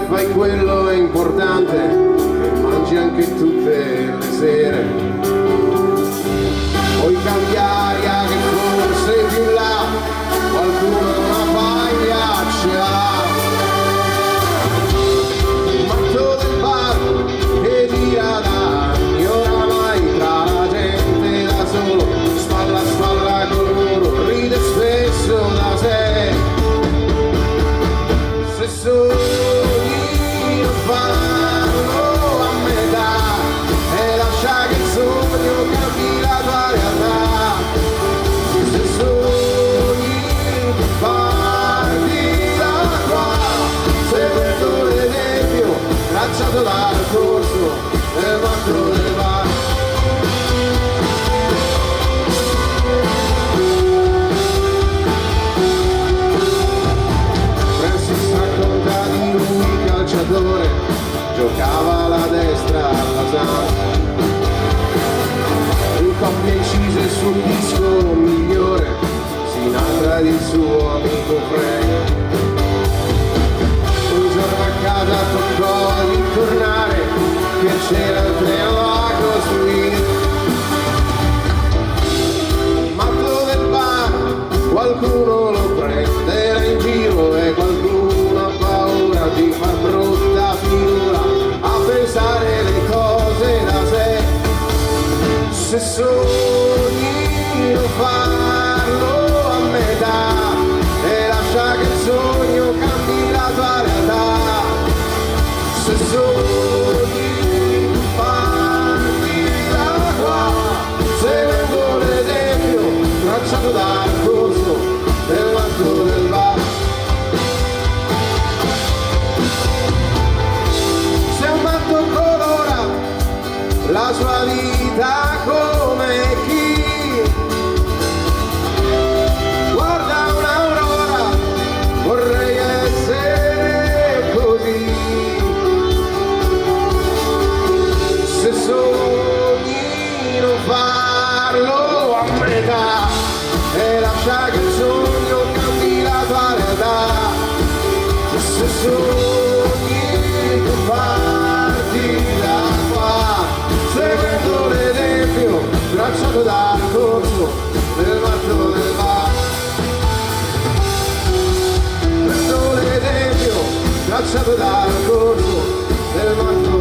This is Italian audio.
fai quello è importante, e mangi anche tutte le sere. Puoi cambiare che forse più in là qualcuno una paglia ce l'ha. Il matto del bar che tira da anni oramai tra la gente da solo, spalla a spalla con loro, ride spesso da sé. Se sogni non fanno a metà e lascia che il sogno cambi la tua realtà. Se sogni di farti da qua, seguendo l'esempio tracciato dal corso del matto del bar. Giocava alla destra alla San, in coppie incise sul disco migliore, Sinatra ed il suo amico Frank. Un giorno a casa toccò di tornare, che c'era il treno da costruire. Il matto del bar, qualcuno lo prenderà in giro e qualcuno ha paura di far brutta figura a pensare le cose da sé. Se sogni non farlo a metà e lascia che il sogno cambi la tua realtà. Se sogni farti da qua, seguendo l'esempio tracciato dal corso del matto del bar. La sua vita come chi guarda un'aurora, vorrei essere così. Se sogni non farlo a metà e lascia che il sogno cambi la tua realtà. Se sogni non farti da qua, seguendo l'esempio tracciato dal corso del matto del bar. Seguendo l'esempio tracciato dal corso del matto